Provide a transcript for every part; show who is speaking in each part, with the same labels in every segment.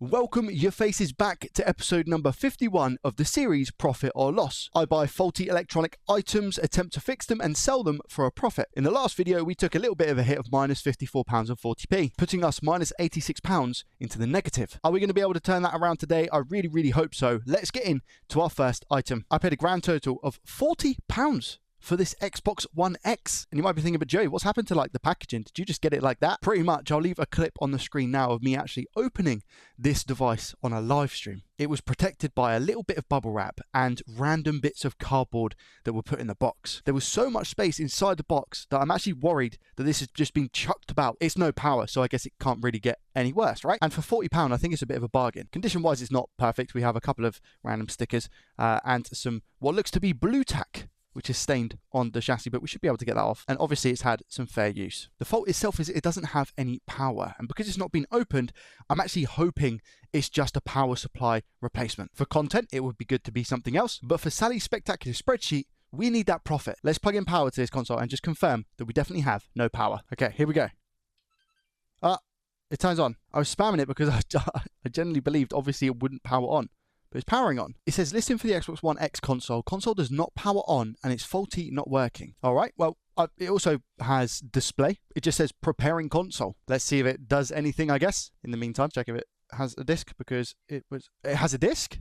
Speaker 1: Welcome your faces back to episode number 51 of the series Profit or Loss. I buy faulty electronic items, attempt to fix them and sell them for a profit. In the last video we took a little bit of a hit of minus £54.40p, putting us minus £86 into the negative. Are we going to be able to turn that around today? I really hope so. Let's get in to our first item. I paid a grand total of £40 for this Xbox One X. And you might be thinking, but Joey, what's happened to like the packaging? Did you just get it like that? Pretty much. I'll leave a clip on the screen now of me actually opening this device on a live stream. It was protected by a little bit of bubble wrap and random bits of cardboard that were put in the box. There was so much space inside the box that I'm actually worried that this has just been chucked about. It's no power, so I guess it can't really get any worse, right? And for £40, I think it's a bit of a bargain. Condition-wise, it's not perfect. We have a couple of random stickers and some what looks to be blue tack, which is stained on the chassis, but we should be able to get that off. And obviously it's had some fair use. The fault itself is it doesn't have any power. And because it's not been opened, I'm actually hoping it's just a power supply replacement. For content, it would be good to be something else. But for Sally's spectacular spreadsheet, we need that profit. Let's plug in power to this console and just confirm that we definitely have no power. Okay, here we go. It turns on. I was spamming it because I generally believed obviously it wouldn't power on. But it's powering on. It says, listen for the Xbox One X console. Console does not power on and it's faulty, not working. All right, well, it also has display. It just says preparing console. Let's see if it does anything, I guess. In the meantime, check if it has a disc because it has a disc.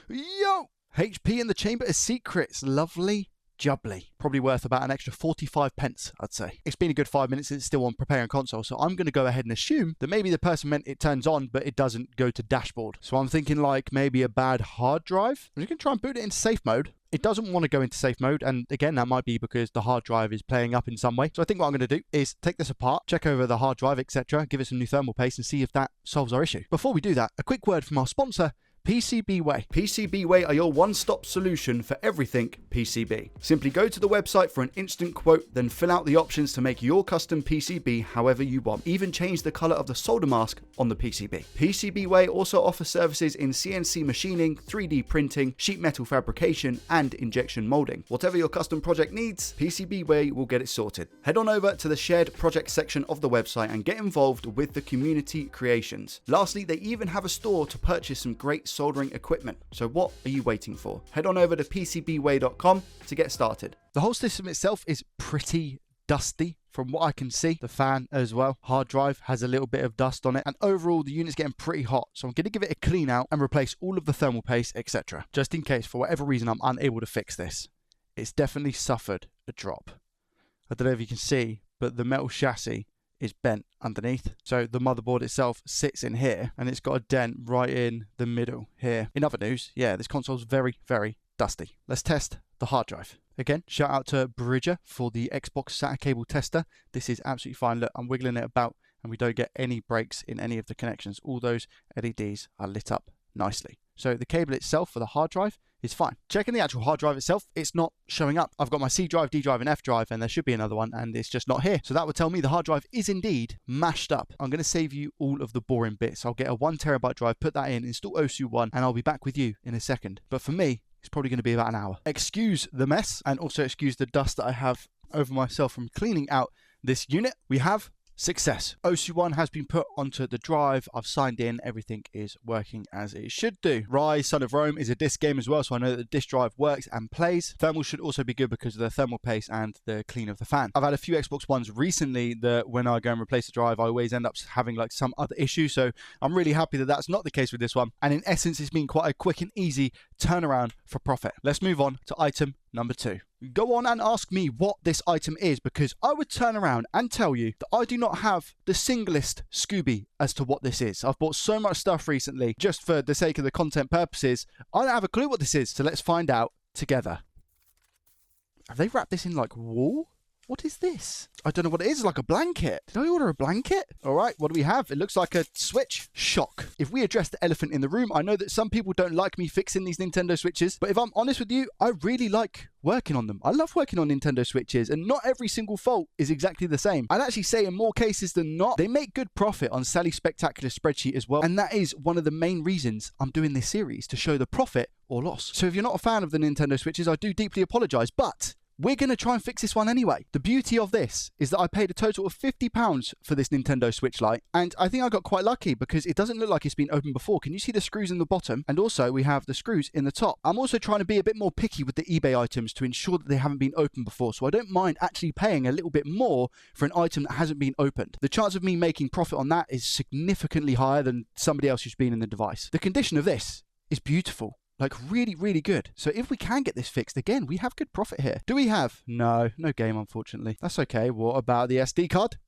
Speaker 1: Yo! HP in the Chamber of Secrets. Lovely. Jubbly. Probably worth about an extra 45 pence, I'd say. It's been a good 5 minutes. It's still on preparing console, so I'm going to go ahead and assume that maybe the person meant it turns on, but it doesn't go to dashboard. So I'm thinking like maybe a bad hard drive. I'm just going to try and boot it into safe mode. It doesn't want to go into safe mode, and again, that might be because the hard drive is playing up in some way. So I think what I'm going to do is take this apart, check over the hard drive, etc., give it some new thermal paste, and see if that solves our issue. Before we do that, a quick word from our sponsor, PCBWay. PCBWay are your one-stop solution for everything PCB. Simply go to the website for an instant quote, then fill out the options to make your custom PCB however you want. Even change the color of the solder mask on the PCB. PCBWay also offers services in CNC machining, 3D printing, sheet metal fabrication, and injection molding. Whatever your custom project needs, PCBWay will get it sorted. Head on over to the shared project section of the website and get involved with the community creations. Lastly, they even have a store to purchase some great soldering equipment. So what are you waiting for? Head on over to PCBWay.com to get started. The whole system itself is pretty dusty from what I can see. The fan as well. Hard drive has a little bit of dust on it, and overall the unit's getting pretty hot. So I'm going to give it a clean out and replace all of the thermal paste, etc. Just in case for whatever reason I'm unable to fix this. It's definitely suffered a drop. I don't know if you can see, but the metal chassis is bent underneath. So the motherboard itself sits in here and it's got a dent right in the middle here. In other news, yeah, this console's very dusty. Let's test the hard drive. Again, shout out to Bridger for the Xbox SATA cable tester. This is absolutely fine. Look, I'm wiggling it about and we don't get any breaks in any of the connections. All those LEDs are lit up nicely. So the cable itself for the hard drive is fine. Checking the actual hard drive itself, it's not showing up. I've got my C drive, D drive and F drive, and there should be another one, and it's just not here. So that would tell me the hard drive is indeed mashed up. I'm going to save you all of the boring bits. I'll get a 1 terabyte drive, put that in, install OSU1, and I'll be back with you in a second. But for me, it's probably going to be about an hour. Excuse the mess, and also excuse the dust that I have over myself from cleaning out this unit. We have success. OSU1 has been put onto the drive. I've signed in. Everything is working as it should do. Rise, Son of Rome is a disc game as well, so I know that the disc drive works and plays. Thermal should also be good because of the thermal paste and the clean of the fan. I've had a few Xbox Ones recently that when I go and replace the drive, I always end up having like some other issue, so I'm really happy that that's not the case with this one. And in essence, it's been quite a quick and easy turnaround for profit. Let's move on to item number 2. Go on and ask me what this item is, because I would turn around and tell you that I do not have the singlest Scooby as to what this is. I've bought so much stuff recently just for the sake of the content purposes. I don't have a clue what this is, so let's find out together. Have they wrapped this in like wool? What is this? I don't know what it is. It's like a blanket. Did I order a blanket? All right, what do we have? It looks like a Switch. Shock. If we address the elephant in the room, I know that some people don't like me fixing these Nintendo Switches, but if I'm honest with you, I really like working on them. I love working on Nintendo Switches, and not every single fault is exactly the same. I'd actually say in more cases than not, they make good profit on Sally's spectacular spreadsheet as well, and that is one of the main reasons I'm doing this series, to show the profit or loss. So if you're not a fan of the Nintendo Switches, I do deeply apologize, but we're going to try and fix this one anyway. The beauty of this is that I paid a total of £50 for this Nintendo Switch Lite, and I think I got quite lucky because it doesn't look like it's been opened before. Can you see the screws in the bottom? And also we have the screws in the top. I'm also trying to be a bit more picky with the eBay items to ensure that they haven't been opened before, so I don't mind actually paying a little bit more for an item that hasn't been opened. The chance of me making profit on that is significantly higher than somebody else who's been in the device. The condition of this is beautiful. Like really, really good. So if we can get this fixed, again, we have good profit here. Do we have? No game, unfortunately. That's okay. What about the SD card?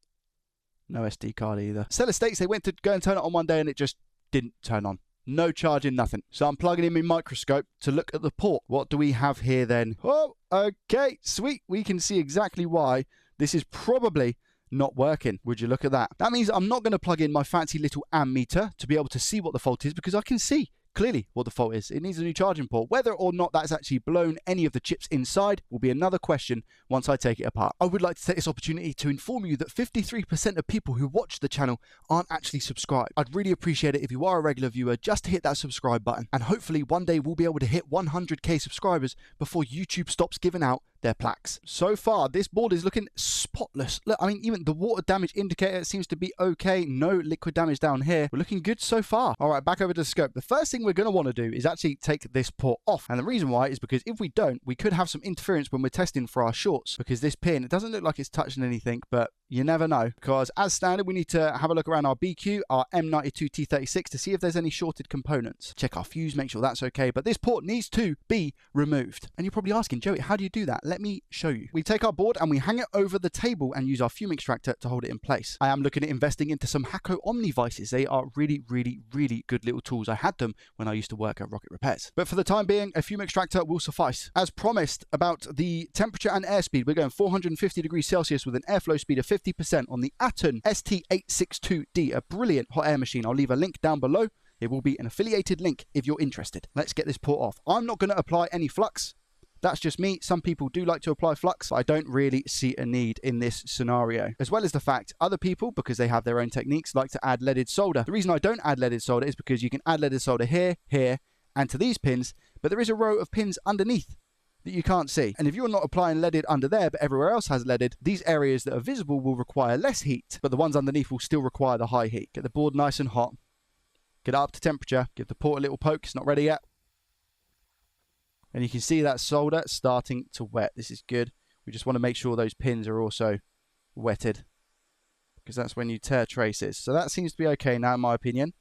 Speaker 1: No SD card either. Seller states they went to go and turn it on one day and it just didn't turn on. No charging, nothing. So I'm plugging in my microscope to look at the port. What do we have here then? Oh, okay, sweet. We can see exactly why this is probably not working. Would you look at that? That means I'm not going to plug in my fancy little ammeter to be able to see what the fault is, because I can see clearly what the fault is. It needs a new charging port. Whether or not that's actually blown any of the chips inside will be another question once I take it apart. I would like to take this opportunity to inform you that 53% of people who watch the channel aren't actually subscribed. I'd really appreciate it if you are a regular viewer just to hit that subscribe button, and hopefully one day we'll be able to hit 100k subscribers before YouTube stops giving out their plaques. So far, this board is looking spotless. Look, I mean, even the water damage indicator seems to be okay. No liquid damage down here. We're looking good so far. All right, back over to the scope. The first thing we're going to want to do is actually take this port off. And the reason why is because if we don't, we could have some interference when we're testing for our shorts, because this pin, it doesn't look like it's touching anything, but you never know. Because as standard, we need to have a look around our BQ, our M92 T36 to see if there's any shorted components. Check our fuse, make sure that's okay. But this port needs to be removed. And you're probably asking, Joey, how do you do that? Let me show you. We take our board and we hang it over the table and use our fume extractor to hold it in place. I am looking at investing into some Hakko Omni vices. They are really, really, really good little tools. I had them when I used to work at Rocket Repairs. But for the time being, a fume extractor will suffice. As promised about the temperature and airspeed, we're going 450 degrees Celsius with an airflow speed of 50% on the Aton ST862D, a brilliant hot air machine. I'll leave a link down below. It will be an affiliated link if you're interested. Let's get this port off. I'm not going to apply any flux. That's just me. Some people do like to apply flux, but I don't really see a need in this scenario. As well as the fact other people, because they have their own techniques, like to add leaded solder. The reason I don't add leaded solder is because you can add leaded solder here, here, and to these pins, but there is a row of pins underneath that you can't see. And if you're not applying leaded under there, but everywhere else has leaded, these areas that are visible will require less heat, but the ones underneath will still require the high heat. Get the board nice and hot. Get it up to temperature. Give the port a little poke. It's not ready yet. And you can see that solder starting to wet. This is good. We just want to make sure those pins are also wetted, because that's when you tear traces. So that seems to be okay now, in my opinion.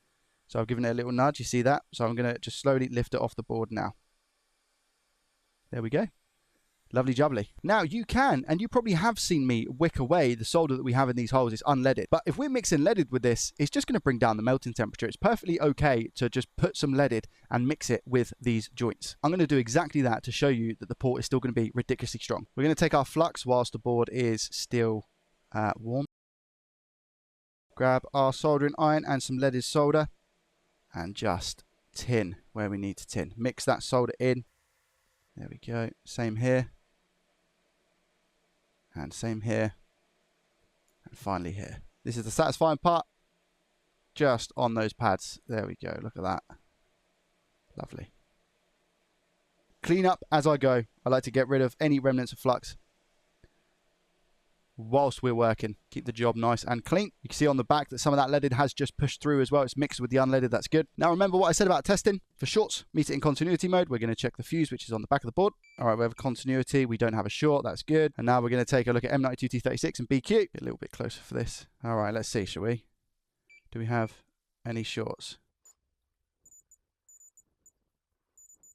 Speaker 1: So I've given it a little nudge. You see that? So I'm going to just slowly lift it off the board now. There we go. Lovely jubbly. Now you can, and you probably have seen me wick away the solder that we have in these holes. It's unleaded. But if we're mixing leaded with this, it's just going to bring down the melting temperature. It's perfectly okay to just put some leaded and mix it with these joints. I'm going to do exactly that to show you that the port is still going to be ridiculously strong. We're going to take our flux whilst the board is still warm. Grab our soldering iron and some leaded solder and just tin where we need to tin. Mix that solder in. There we go. Same here. And same here. And finally here. This is the satisfying part. Just on those pads. There we go. Look at that. Lovely. Clean up as I go. I like to get rid of any remnants of flux whilst we're working. Keep the job nice and clean. You can see on the back that some of that leaded has just pushed through as well. It's mixed with the unleaded. That's good. Now remember what I said about testing. For shorts, meet it in continuity mode. We're going to check the fuse, which is on the back of the board. All right, we have a continuity. We don't have a short. That's good. And now we're going to take a look at M92 T36 and BQ. Get a little bit closer for this. All right, let's see, shall we? Do we have any shorts?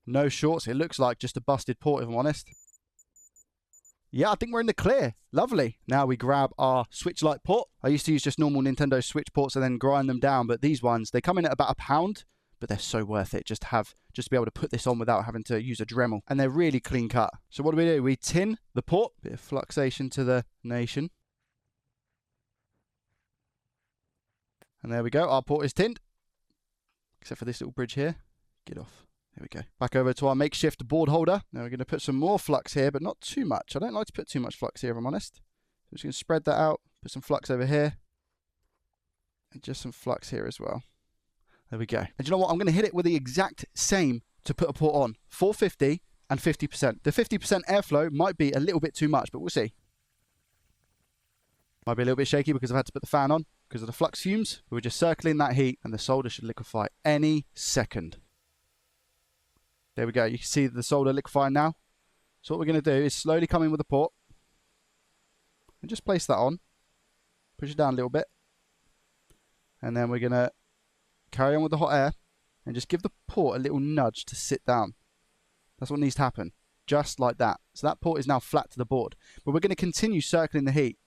Speaker 1: No shorts. It looks like just a busted port, if I'm honest. Yeah, I think we're in the clear. Lovely. Now we grab our Switch Lite port. I used to use just normal Nintendo Switch ports and then grind them down, but these ones, they come in at about £1, but they're so worth it just to be able to put this on without having to use a Dremel. And they're really clean cut. So what do? We tin the port. Bit of fluxation to the nation. And there we go. Our port is tinned. Except for this little bridge here. Get off. There we go. Back over to our makeshift board holder. Now we're going to put some more flux here, but not too much. I don't like to put too much flux here, if I'm honest. I'm just going to spread that out. Put some flux over here. And just some flux here as well. There we go. And you know what? I'm going to hit it with the exact same to put a port on. 450 and 50%. The 50% airflow might be a little bit too much, but we'll see. Might be a little bit shaky because I've had to put the fan on because of the flux fumes. We're just circling that heat and the solder should liquefy any second. There we go. You can see the solder liquefying now. So what we're going to do is slowly come in with the port and just place that on. Push it down a little bit. And then we're going to carry on with the hot air and just give the port a little nudge to sit down. That's what needs to happen. Just like that. So that port is now flat to the board. But we're going to continue circling the heat.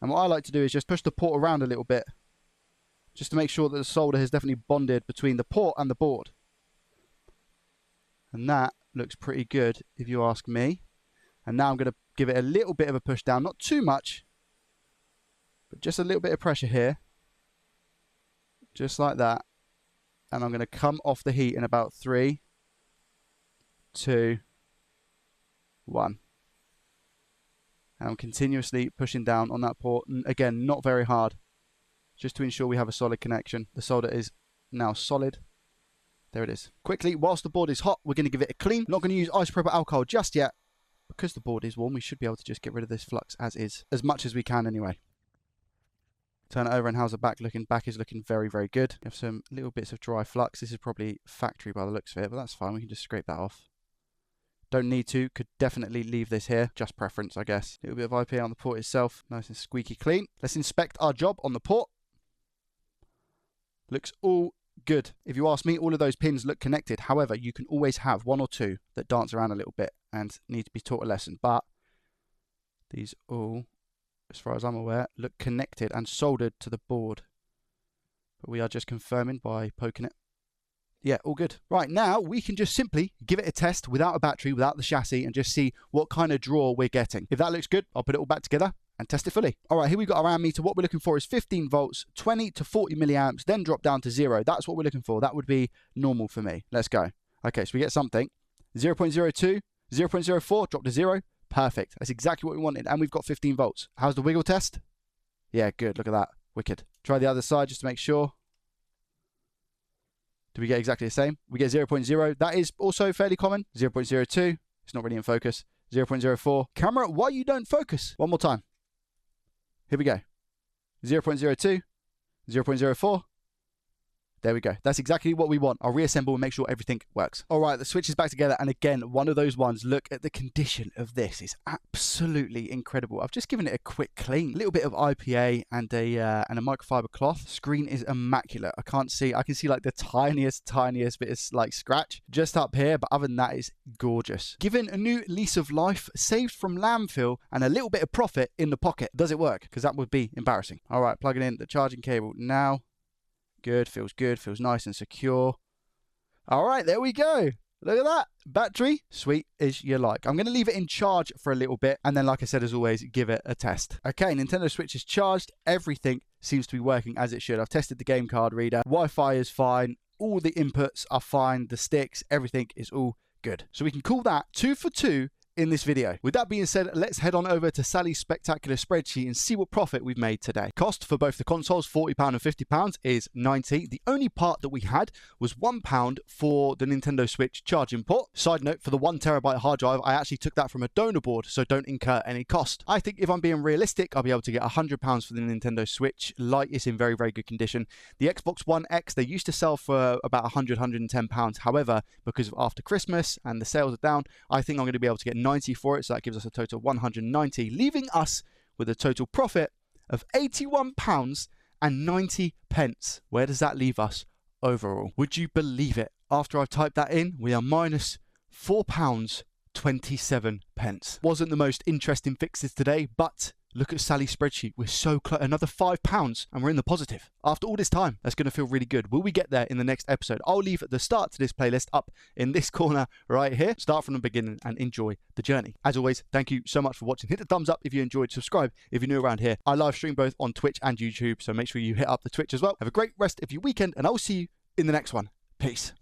Speaker 1: And what I like to do is just push the port around a little bit, just to make sure that the solder has definitely bonded between the port and the board. And that looks pretty good, if you ask me. And now I'm going to give it a little bit of a push down, not too much, but just a little bit of pressure here. Just like that. And I'm going to come off the heat in about 3, 2, 1. And I'm continuously pushing down on that port. And again, not very hard, just to ensure we have a solid connection. The solder is now solid. There it is. Quickly, whilst the board is hot, we're going to give it a clean. Not going to use isopropyl alcohol just yet. Because the board is warm, we should be able to just get rid of this flux as is. As much as we can anyway. Turn it over and how's the back looking? Back is looking very, very good. We have some little bits of dry flux. This is probably factory by the looks of it, but that's fine. We can just scrape that off. Don't need to. Could definitely leave this here. Just preference, I guess. A little bit of IPA on the port itself. Nice and squeaky clean. Let's inspect our job on the port. Looks all good. If you ask me, all of those pins look connected. However, you can always have 1 or 2 that dance around a little bit and need to be taught a lesson. But these all, as far as I'm aware, look connected and soldered to the board. But we are just confirming by poking it. Yeah, all good. Right, now we can just simply give it a test without a battery, without the chassis, and just see what kind of draw we're getting. If that looks good, I'll put it all back together and test it fully. All right, here we've got our ammeter. What we're looking for is 15 volts, 20 to 40 milliamps, then drop down to 0. That's what we're looking for. That would be normal for me. Let's go. Okay, so we get something. 0.02, 0.04, drop to 0. Perfect. That's exactly what we wanted, and we've got 15 volts. How's the wiggle test? Yeah, good. Look at that. Wicked. Try the other side just to make sure. Do we get exactly the same? We get 0.0. That is also fairly common. 0.02. It's not really in focus. 0.04. Camera, why you don't focus? One more time. Here we go. 0.02. 0.04. There we go. That's exactly what we want. I'll reassemble and make sure everything works. All right, the switch is back together. And again, one of those ones, look at the condition of this. It's absolutely incredible. I've just given it a quick clean. A little bit of IPA and a microfiber cloth. Screen is immaculate. I can see like the tiniest bit of like scratch just up here. But other than that, it's gorgeous. Given a new lease of life, saved from landfill, and a little bit of profit in the pocket. Does it work? Because that would be embarrassing. All right, plugging in the charging cable now. Good, feels nice and secure. All right, there we go. Look at that. Battery, sweet as you like. I'm going to leave it in charge for a little bit. And then, like I said, as always, give it a test. Okay, Nintendo Switch is charged. Everything seems to be working as it should. I've tested the game card reader. Wi-Fi is fine. All the inputs are fine. The sticks, everything is all good. So we can call that 2 for 2 in this video. With that being said, let's head on over to Sally's spectacular spreadsheet and see what profit we've made today. Cost for both the consoles, £40 and £50, is £90. The only part that we had was £1 for the Nintendo Switch charging port. Side note, for the 1TB hard drive, I actually took that from a donor board, so don't incur any cost. I think if I'm being realistic, I'll be able to get £100 for the Nintendo Switch Lite. It's in very, very good condition. The Xbox One X, they used to sell for about £100, £110. However, because of after Christmas and the sales are down, I think I'm going to be able to get 90 for it, so that gives us a total of 190, leaving us with a total profit of £81 and 90 pence. Where does that leave us overall? Would you believe it? After I've typed that in, we are minus £4 27 pence. Wasn't the most interesting fixes today, but look at Sally's spreadsheet. We're so close. Another £5 and we're in the positive. After all this time, that's going to feel really good. Will we get there in the next episode? I'll leave the start to this playlist up in this corner right here. Start from the beginning and enjoy the journey. As always, thank you so much for watching. Hit the thumbs up if you enjoyed. Subscribe if you're new around here. I live stream both on Twitch and YouTube, so make sure you hit up the Twitch as well. Have a great rest of your weekend and I'll see you in the next one. Peace.